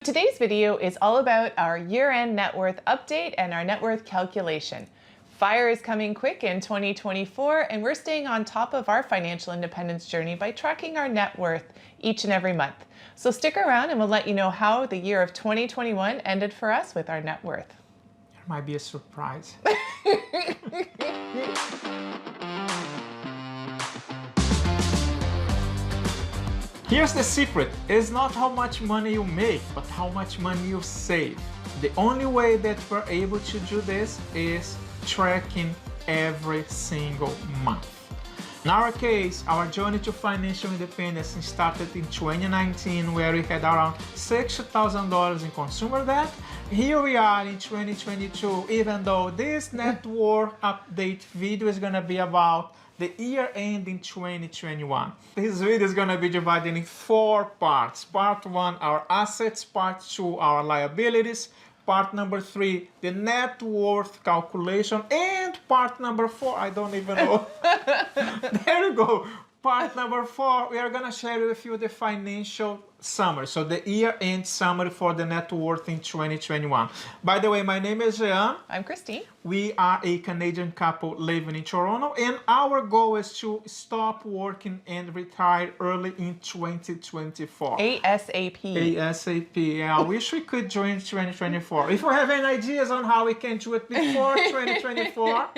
Today's video is all about our year-end net worth update and our net worth calculation. Fire is coming quick in 2024, and we're staying on top of our financial independence journey by tracking our net worth each and every month. So stick around and we'll let you know how the year of 2021 ended for us with our net worth. There might be a surprise. Here's the secret. It's not how much money you make, but how much money you save. The only way that we're able to do this is tracking every single month. In our case, our journey to financial independence started in 2019, where we had around $60,000 in consumer debt. Here we are in 2022, even though this net worth update video is gonna be about the year end in 2021. This video is gonna be divided in 4 parts. Part 1, our assets. Part 2, our liabilities. Part number 3, the net worth calculation. And part number 4, I don't even know. There you go. Part number 4, we are gonna share with you the financial summary. So the year-end summary for the net worth in 2021. By the way, my name is Jean. I'm Christine. We are a Canadian couple living in Toronto, and our goal is to stop working and retire early in 2024. ASAP. ASAP. Yeah, I wish we could join 2024. If you have any ideas on how we can do it before 2024,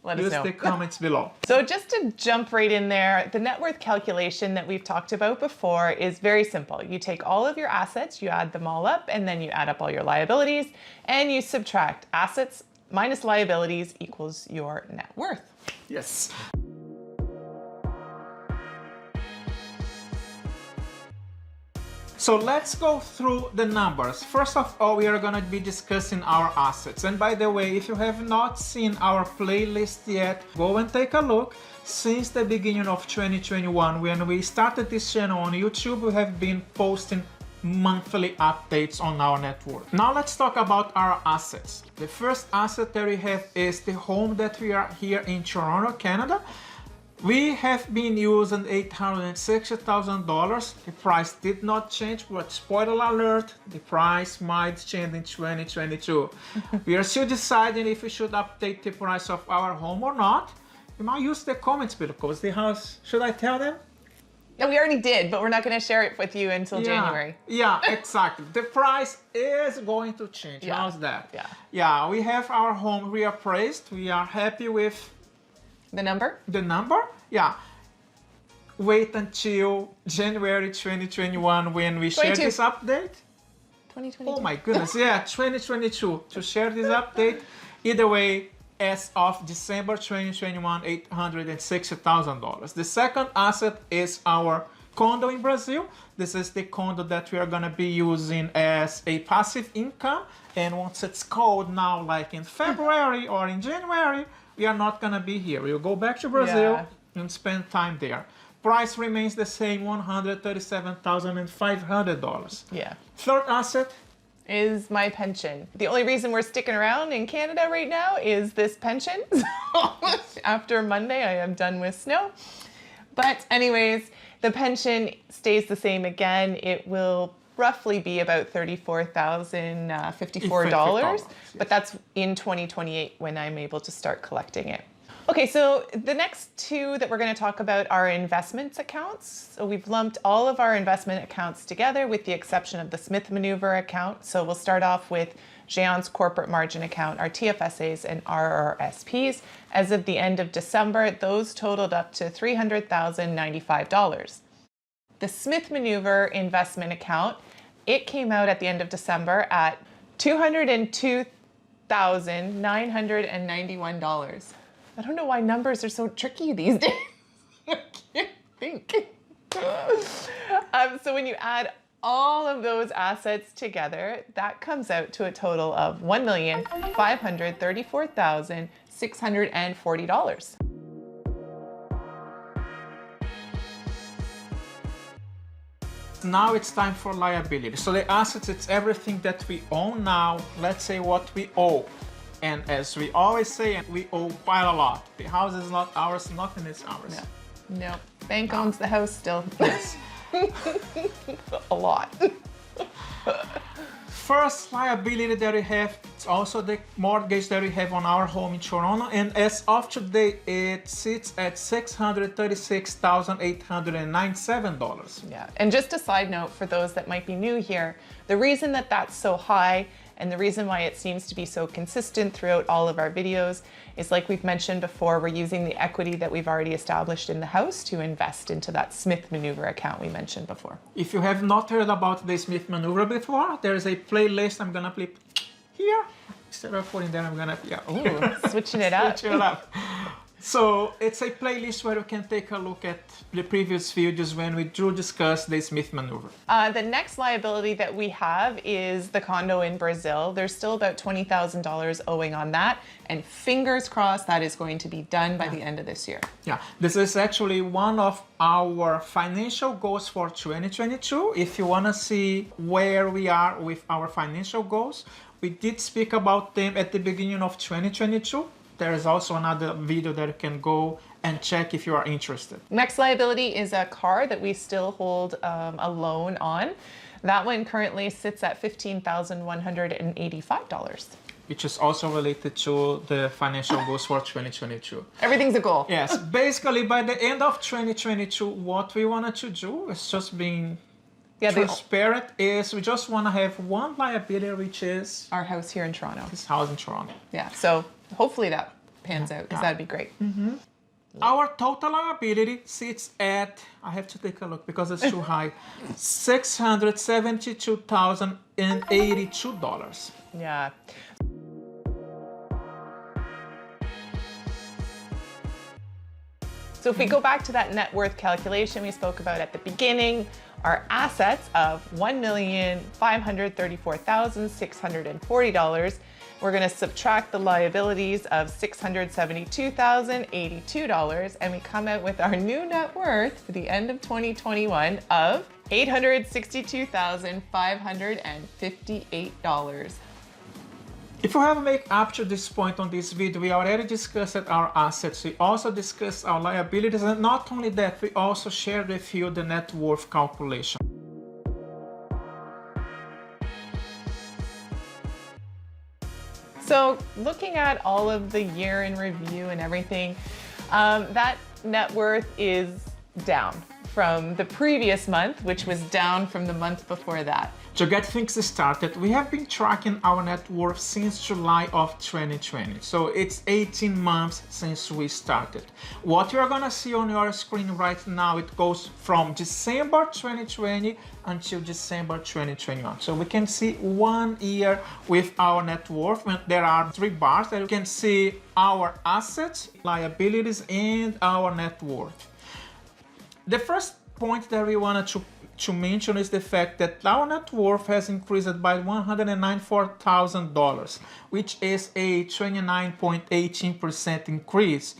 let us know. use the comments below. So just to jump right in there, the net worth calculation that we've talked about before is very simple. You take all of your assets, you add them all up, and then you add up all your liabilities, and you subtract assets minus liabilities equals your net worth. Yes. So let's go through the numbers. First of all, we are going to be discussing our assets. And by the way, if you have not seen our playlist yet, go and take a look. Since the beginning of 2021, when we started this channel on YouTube, we have been posting monthly updates on our net worth. Now let's talk about our assets. The first asset that we have is the home that we are here in Toronto, Canada. We have been using $860,000. The price did not change, but spoiler alert, the price might change in 2022. We are still deciding if we should update the price of our home or not. You might use the comments below, because the house, should I tell them? No, we already did, but we're not going to share it with you until January. Yeah, exactly. The price is going to change. Yeah. How's that? Yeah. Yeah, we have our home reappraised. We are happy with the number? The number? Yeah. Wait until January 2021 when we share this update. 2022. Oh my goodness, yeah, 2022 to share this update. Either way, as of December 2021, $860,000. The second asset is our condo in Brazil. This is the condo that we are gonna be using as a passive income. And once it's cold now, like in February or in January, we are not gonna be here. We'll go back to Brazil and spend time there. Price remains the same, $137,500. Yeah. Third asset is my pension. The only reason we're sticking around in Canada right now is this pension. After Monday, I am done with snow. But anyways, the pension stays the same again. It will roughly be about $34,054, but that's in 2028 when I'm able to start collecting it. Okay, so the next two that we're going to talk about are investments accounts. So we've lumped all of our investment accounts together with the exception of the Smith Maneuver account. So we'll start off with Jean's corporate margin account, our TFSAs and RRSPs. As of the end of December, those totaled up to $300,095. The Smith Maneuver investment account, it came out at the end of December at $202,991. I don't know why numbers are so tricky these days. I can't think. So when you add all of those assets together, that comes out to a total of $1,534,640. Now it's time for liability. So the assets, it's everything that we own now. Let's say what we owe. And as we always say, we owe quite a lot. The house is not ours, nothing is ours. No. Bank owns the house still. Yes. A lot. first liability that we have is also the mortgage that we have on our home in Toronto, and as of today, it sits at $636,897. Yeah, and just a side note for those that might be new here, the reason that that's so high and the reason why it seems to be so consistent throughout all of our videos is, like we've mentioned before, we're using the equity that we've already established in the house to invest into that Smith maneuver account we mentioned before. If you have not heard about the Smith maneuver before, there's a playlist I'm gonna play here. Instead of putting there, I'm gonna, Ooh, switching it up. Switch it up. So it's a playlist where you can take a look at the previous videos when we do discuss the Smith maneuver. The next liability that we have is the condo in Brazil. There's still about $20,000 owing on that, and fingers crossed that is going to be done by the end of this year. Yeah, this is actually one of our financial goals for 2022. If you want to see where we are with our financial goals, we did speak about them at the beginning of 2022. There is also another video that you can go and check if you are interested. Next liability is a car that we still hold a loan on. That one currently sits at $15,185. Which is also related to the financial goals for 2022. Everything's a goal. Yes, basically by the end of 2022, what we wanted to do is just being transparent, is we just want to have one liability, which is our house here in Toronto. this house in Toronto. Yeah, so hopefully that pans out, because that'd be great. Mm-hmm. Our total liability sits at, I have to take a look because it's too high, $672,082. Yeah. So if we go back to that net worth calculation we spoke about at the beginning, our assets of $1,534,640, we're going to subtract the liabilities of $672,082, and we come out with our new net worth for the end of 2021 of $862,558. If you have made up to this point on this video, we already discussed our assets, we also discussed our liabilities, and not only that, we also shared with you the net worth calculation. So looking at all of the year in review and everything, that net worth is down from the previous month, which was down from the month before that. To get things started, we have been tracking our net worth since July of 2020. So it's 18 months since we started. What you're gonna see on your screen right now, it goes from December 2020 until December 2021. So we can see 1 year with our net worth. There are 3 bars that you can see our assets, liabilities, and our net worth. The first point that we wanted to mention is the fact that our net worth has increased by $194,000, which is a 29.18% increase.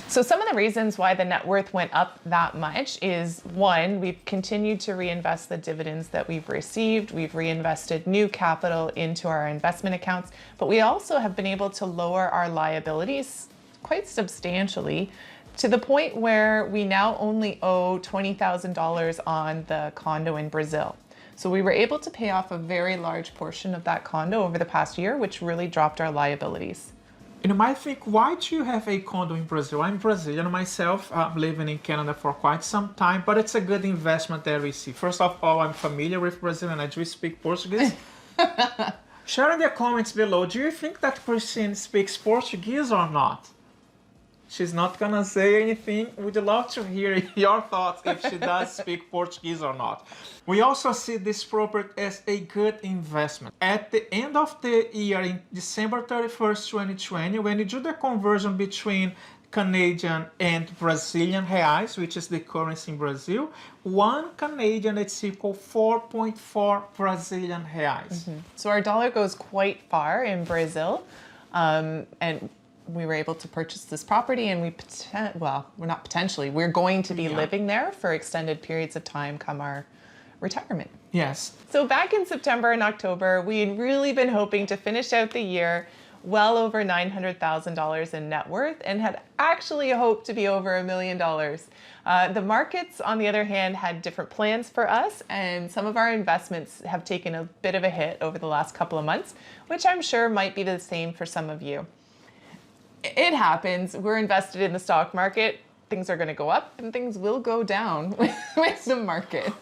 So some of the reasons why the net worth went up that much is, one, we've continued to reinvest the dividends that we've received. We've reinvested new capital into our investment accounts, but we also have been able to lower our liabilities quite substantially, to the point where we now only owe $20,000 on the condo in Brazil. So we were able to pay off a very large portion of that condo over the past year, which really dropped our liabilities. You might think, why do you have a condo in Brazil? I'm Brazilian myself, I'm living in Canada for quite some time, but it's a good investment that we see. First of all, I'm familiar with Brazil and I do speak Portuguese. Share in the comments below, do you think that Christine speaks Portuguese or not? She's not gonna say anything. We'd love to hear your thoughts if she does speak Portuguese or not. We also see this property as a good investment. At the end of the year, in December 31st, 2020, when you do the conversion between Canadian and Brazilian reais, which is the currency in Brazil, 1 Canadian is equal 4.4 Brazilian reais. So our dollar goes quite far in Brazil, and we were able to purchase this property, and we're going to be living there for extended periods of time come our retirement. Yes. So back in September and October, we had really been hoping to finish out the year well over $900,000 in net worth and had actually hoped to be over $1 million. The markets, on the other hand, had different plans for us, and some of our investments have taken a bit of a hit over the last couple of months, which I'm sure might be the same for some of you. It happens. We're invested in the stock market. Things are going to go up and things will go down with the market.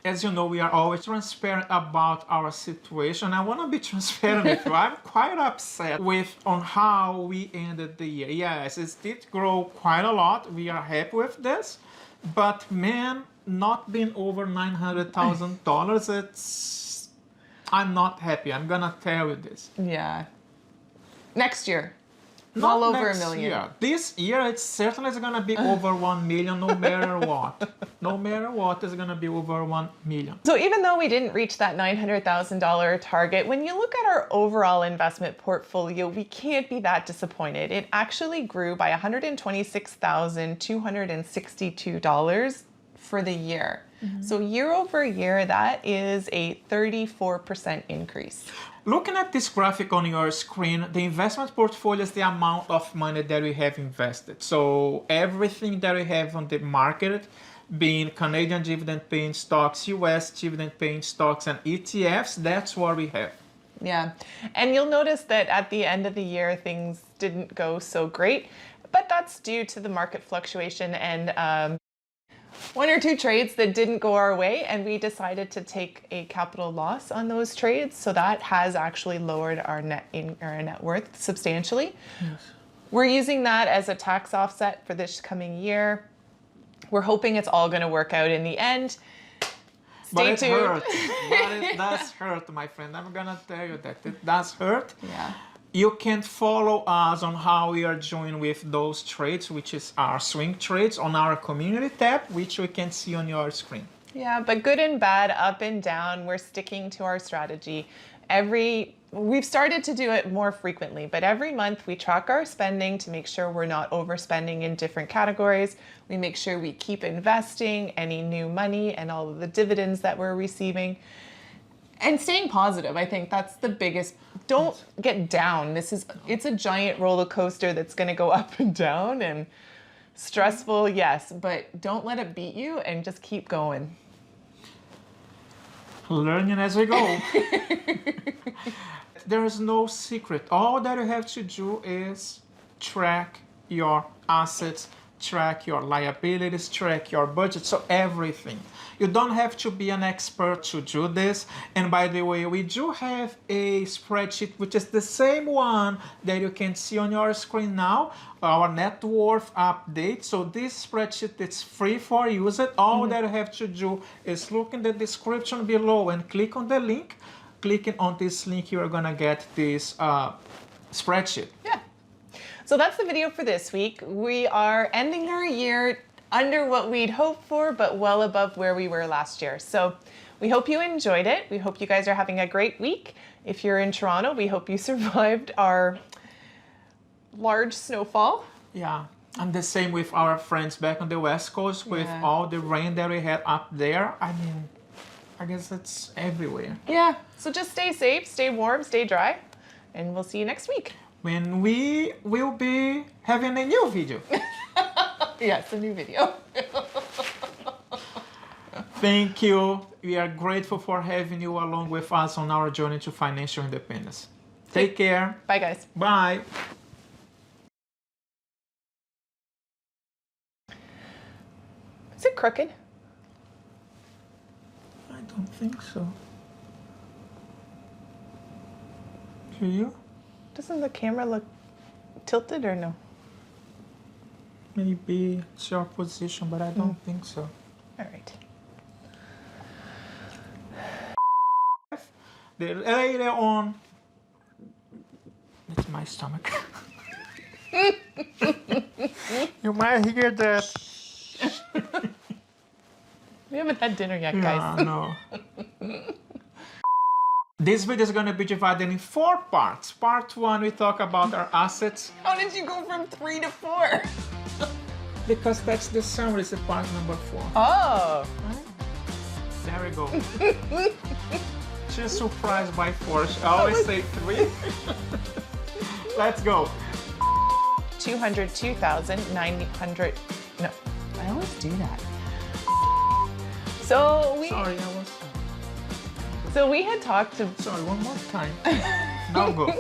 As you know, we are always transparent about our situation. I want to be transparent with you. I'm quite upset on how we ended the year. Yes, it did grow quite a lot. We are happy with this. But man, not being over $900,000, I'm not happy. I'm going to tell you this. Yeah. Next year. Not well over next $1 million. Year. This year, it certainly is going to be over 1 million, no matter what. No matter what, it's going to be over 1 million. So even though we didn't reach that $900,000 target, when you look at our overall investment portfolio, we can't be that disappointed. It actually grew by $126,262 for the year. Mm-hmm. So year over year, that is a 34% increase. Looking at this graphic on your screen, the investment portfolio is the amount of money that we have invested. So everything that we have on the market, being Canadian dividend paying stocks, US dividend paying stocks, and ETFs, that's what we have. Yeah. And you'll notice that at the end of the year, things didn't go so great, but that's due to the market fluctuation and one or two trades that didn't go our way, and we decided to take a capital loss on those trades. So that has actually lowered our net worth substantially. Yes. We're using that as a tax offset for this coming year. We're hoping it's all going to work out in the end. Stay tuned. Hurts. But it does hurt, my friend. I'm going to tell you that it does hurt. Yeah. You can follow us on how we are doing with those trades, which is our swing trades, on our community tab, which you can see on your screen. Yeah, but good and bad, up and down, we're sticking to our strategy. We've started to do it more frequently, but every month we track our spending to make sure we're not overspending in different categories. We make sure we keep investing any new money and all of the dividends that we're receiving. And staying positive, I think that's the biggest. Don't get down. It's a giant roller coaster that's going to go up and down and stressful, yes, but don't let it beat you and just keep going. Learning as we go. There is no secret. All that you have to do is track your assets, track your liabilities, track your budget, so everything. You don't have to be an expert to do this. And by the way, we do have a spreadsheet, which is the same one that you can see on your screen now, our net worth update. So this spreadsheet is free for use. All that you have to do is look in the description below and click on the link. Clicking on this link, you are gonna get this spreadsheet. Yeah. So that's the video for this week. We are ending our year under what we'd hoped for, but well above where we were last year. So we hope you enjoyed it. We hope you guys are having a great week. If you're in Toronto, we hope you survived our large snowfall. Yeah, and the same with our friends back on the West Coast with all the rain that we had up there. I mean, I guess it's everywhere. Yeah, so just stay safe, stay warm, stay dry, and we'll see you next week. When we will be having a new video. Yes, a new video. Thank you. We are grateful for having you along with us on our journey to financial independence. Take care. Bye, guys. Bye. Is it crooked? I don't think so. Do you? Doesn't the camera look tilted or no? Maybe it's your position, but I don't think so. All right. Later on, it's my stomach. You might hear that. We haven't had dinner yet, guys. No. This video is going to be divided in 4 parts. Part 1, we talk about our assets. How did you go from 3 to 4? Because that's the summary, it's the part number 4. Oh. There we go. She's surprised by 4. I always say 3. Let's go. 202,900. No, I always do that. So we. Sorry, I was. So we had talked to. Sorry, one more time. Now go.